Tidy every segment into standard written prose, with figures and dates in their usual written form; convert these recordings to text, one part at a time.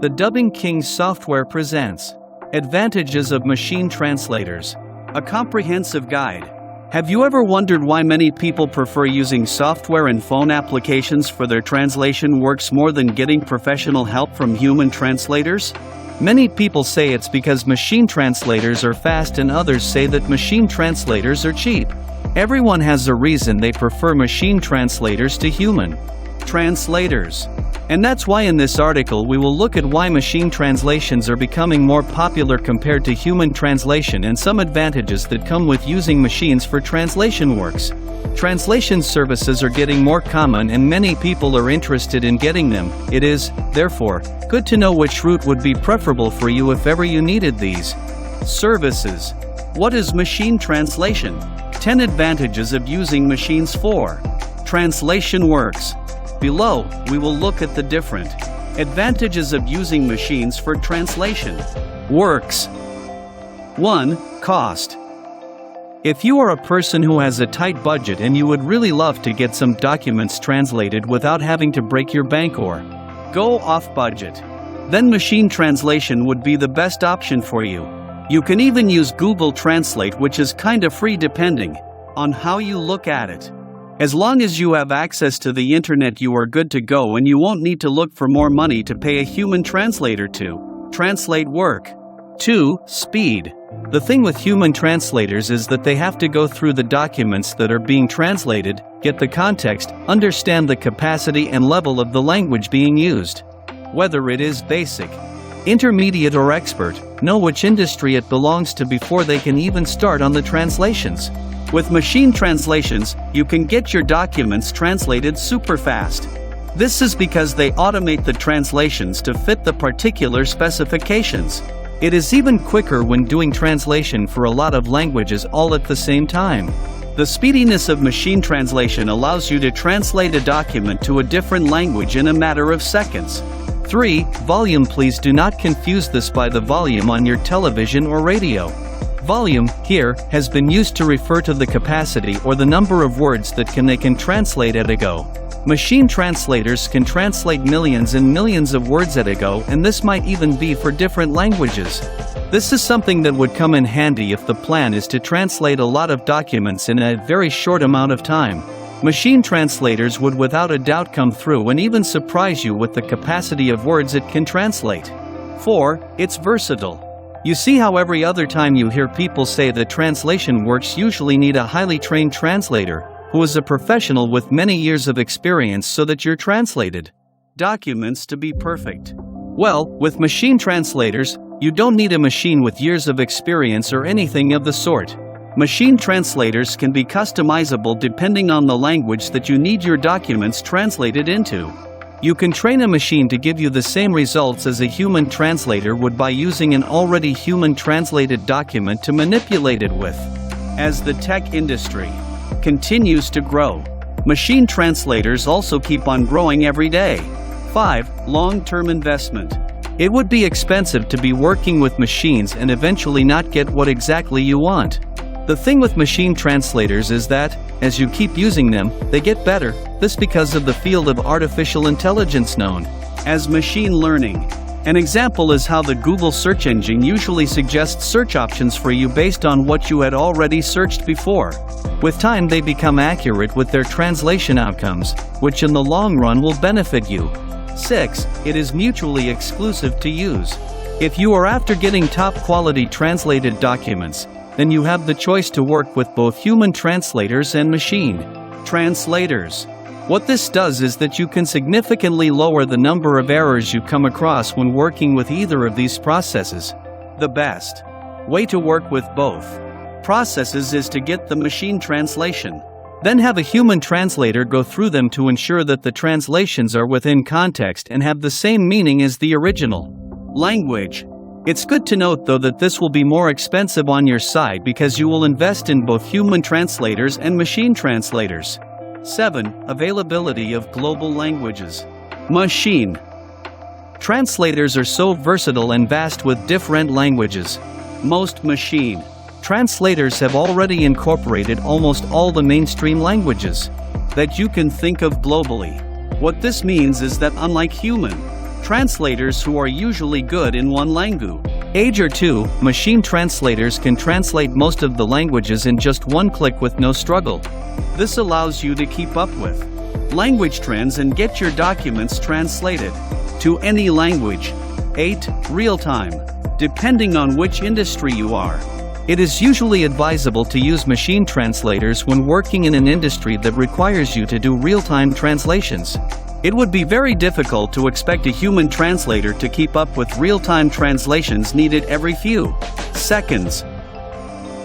The Dubbing King software presents Advantages of Machine Translators, a comprehensive guide. Have you ever wondered why many people prefer using software and phone applications for their translation works more than getting professional help from human translators? Many people say it's because machine translators are fast, and others say that machine translators are cheap. Everyone has a reason they prefer machine translators to human translators. And that's why in this article we will look at why machine translations are becoming more popular compared to human translation and some advantages that come with using machines for translation works. Translation services are getting more common and many people are interested in getting them. It is, therefore, good to know which route would be preferable for you if ever you needed these services. What is machine translation? 10 advantages of using machines for translation works. Below, we will look at the different advantages of using machines for translation works. 1. Cost. If you are a person who has a tight budget and you would really love to get some documents translated without having to break your bank or go off budget, then machine translation would be the best option for you. You can even use Google Translate, which is kinda free depending on how you look at it. As long as you have access to the internet, you are good to go and you won't need to look for more money to pay a human translator to translate work. 2. Speed. The thing with human translators is that they have to go through the documents that are being translated, get the context, understand the capacity and level of the language being used. Whether it is basic, intermediate or expert, know which industry it belongs to before they can even start on the translations. With machine translations, you can get your documents translated super fast. This is because they automate the translations to fit the particular specifications. It is even quicker when doing translation for a lot of languages all at the same time. The speediness of machine translation allows you to translate a document to a different language in a matter of seconds. 3. Volume. Please do not confuse this by the volume on your television or radio. Volume, here, has been used to refer to the capacity or the number of words that they can translate at a go. Machine translators can translate millions and millions of words at a go, and this might even be for different languages. This is something that would come in handy if the plan is to translate a lot of documents in a very short amount of time. Machine translators would without a doubt come through and even surprise you with the capacity of words it can translate. 4. It's versatile. You see how every other time you hear people say that translation works usually need a highly trained translator, who is a professional with many years of experience so that your translated documents to be perfect. Well, with machine translators, you don't need a machine with years of experience or anything of the sort. Machine translators can be customizable depending on the language that you need your documents translated into. You can train a machine to give you the same results as a human translator would by using an already human translated document to manipulate it with. As the tech industry continues to grow, machine translators also keep on growing every day. 5. Long-term investment. It would be expensive to be working with machines and eventually not get what exactly you want. The thing with machine translators is that, as you keep using them, they get better. This because of the field of artificial intelligence known as machine learning. An example is how the Google search engine usually suggests search options for you based on what you had already searched before. With time they become accurate with their translation outcomes, which in the long run will benefit you. 6. It is mutually exclusive to use. If you are after getting top quality translated documents, then you have the choice to work with both human translators and machine translators. What this does is that you can significantly lower the number of errors you come across when working with either of these processes. The best way to work with both processes is to get the machine translation, then have a human translator go through them to ensure that the translations are within context and have the same meaning as the original language. It's good to note though that this will be more expensive on your side because you will invest in both human translators and machine translators. 7. Availability of global languages. Machine translators are so versatile and vast with different languages. Most machine translators have already incorporated almost all the mainstream languages that you can think of globally. What this means is that unlike human translators who are usually good in one language. Age or two, machine translators can translate most of the languages in just one click with no struggle. This allows you to keep up with language trends and get your documents translated to any language. 8. Real-time. Depending on which industry you are, it is usually advisable to use machine translators when working in an industry that requires you to do real-time translations. It would be very difficult to expect a human translator to keep up with real-time translations needed every few seconds.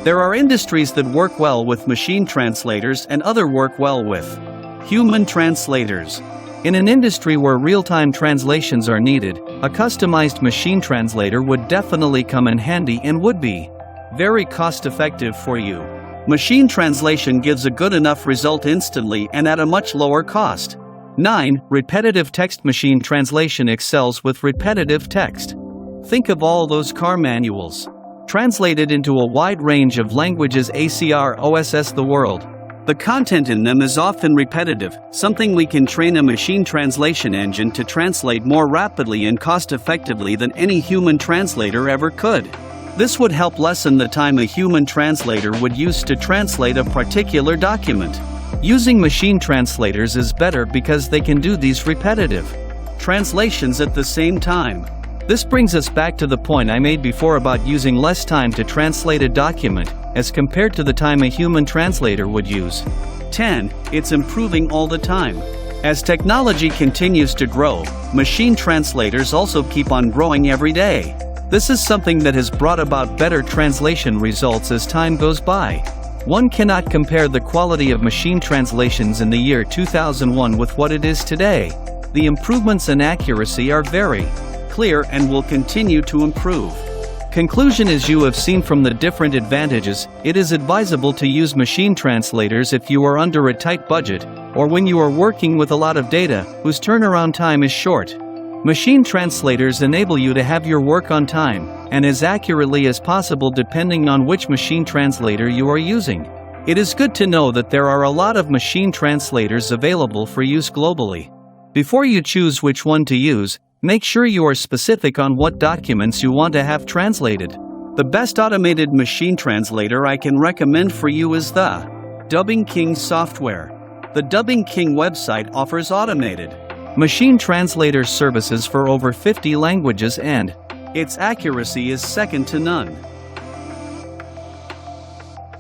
There are industries that work well with machine translators and others work well with human translators. In an industry where real-time translations are needed, a customized machine translator would definitely come in handy and would be very cost-effective for you. Machine translation gives a good enough result instantly and at a much lower cost. 9. Repetitive text. Machine translation excels with repetitive text. Think of all those car manuals translated into a wide range of languages across the world. The content in them is often repetitive, something we can train a machine translation engine to translate more rapidly and cost-effectively than any human translator ever could. This would help lessen the time a human translator would use to translate a particular document. Using machine translators is better because they can do these repetitive translations at the same time. This brings us back to the point I made before about using less time to translate a document as compared to the time a human translator would use. 10. It's improving all the time. As technology continues to grow, machine translators also keep on growing every day. This is something that has brought about better translation results as time goes by. One cannot compare the quality of machine translations in the year 2001 with what it is today. The improvements in accuracy are very clear and will continue to improve. Conclusion: as you have seen from the different advantages, it is advisable to use machine translators if you are under a tight budget, or when you are working with a lot of data, whose turnaround time is short. Machine translators enable you to have your work on time, and as accurately as possible depending on which machine translator you are using. It is good to know that there are a lot of machine translators available for use globally. Before you choose which one to use, make sure you are specific on what documents you want to have translated. The best automated machine translator I can recommend for you is the Dubbing King software. The Dubbing King website offers automated machine translator services for over 50 languages and its accuracy is second to none.